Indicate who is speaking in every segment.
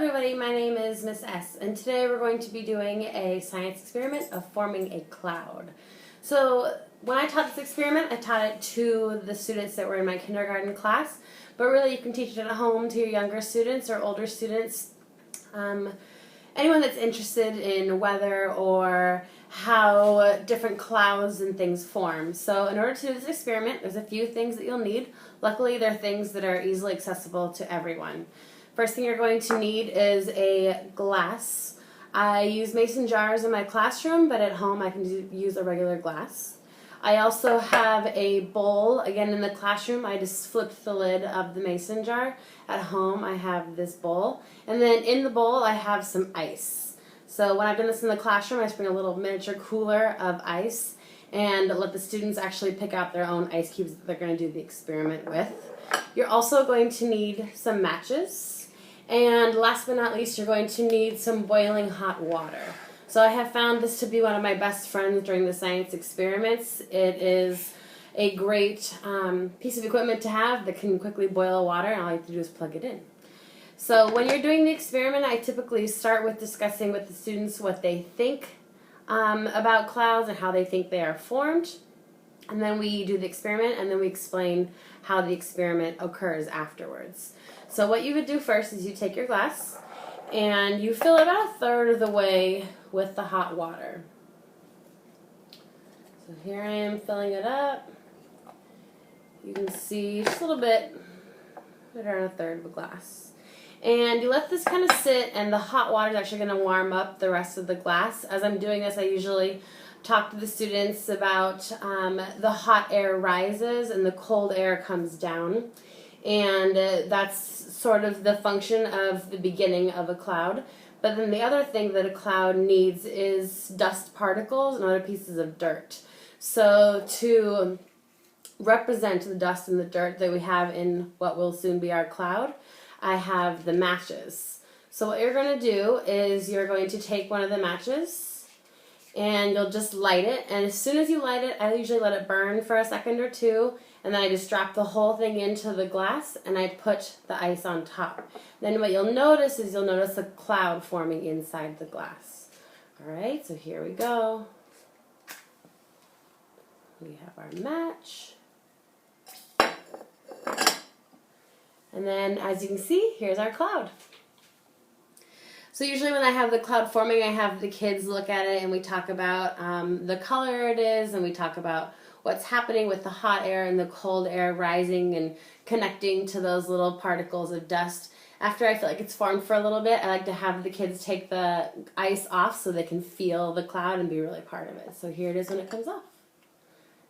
Speaker 1: everybody, my name is Miss S, and today we're going to be doing a science experiment of forming a cloud. So when I taught this experiment, I taught it to the students that were in my kindergarten class, but really you can teach it at home to your younger students or older students. Anyone that's interested in weather or how different clouds and things form. So in order to do this experiment, there's a few things that you'll need. Luckily, they're things that are easily accessible to everyone. First thing you're going to need is a glass. I use mason jars in my classroom, but at home I can use a regular glass. I also have a bowl. Again, in the classroom, I just flipped the lid of the mason jar. At home, I have this bowl. And then in the bowl, I have some ice. So when I've done this in the classroom, I just bring a little miniature cooler of ice and let the students actually pick out their own ice cubes that they're going to do the experiment with. You're also going to need some matches. And last but not least, you're going to need some boiling hot water. So I have found this to be one of my best friends during the science experiments. It is a great piece of equipment to have that can quickly boil water, and all you have to do is plug it in. So when you're doing the experiment, I typically start with discussing with the students what they think about clouds and how they think they are formed. And then we do the experiment, and then we explain how the experiment occurs afterwards. So what you would do first is you take your glass, and you fill it about a third of the way with the hot water. So here I am filling it up. You can see just a little bit, right around a third of a glass. And you let this kind of sit, and the hot water is actually going to warm up the rest of the glass. As I'm doing this, I usually talk to the students about the hot air rises and the cold air comes down. And that's sort of the function of the beginning of a cloud. But then the other thing that a cloud needs is dust particles and other pieces of dirt. So to represent the dust and the dirt that we have in what will soon be our cloud, I have the matches. So what you're going to do is you're going to take one of the matches and you'll just light it. And as soon as you light it, I usually let it burn for a second or two, and then I just drop the whole thing into the glass and I put the ice on top. Then what you'll notice is you'll notice a cloud forming inside the glass. Alright, so here we go. We have our match. And then as you can see, here's our cloud. So usually when I have the cloud forming, I have the kids look at it and we talk about the color it is, and we talk about what's happening with the hot air and the cold air rising and connecting to those little particles of dust. After I feel like it's formed for a little bit, I like to have the kids take the ice off so they can feel the cloud and be really part of it. So here it is when it comes off.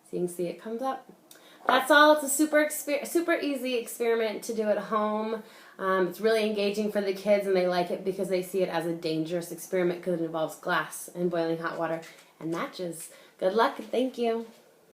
Speaker 1: So you can see it comes up. That's all. It's a super easy experiment to do at home. It's really engaging for the kids, and they like it because they see it as a dangerous experiment because it involves glass and boiling hot water and matches. Good luck, and thank you.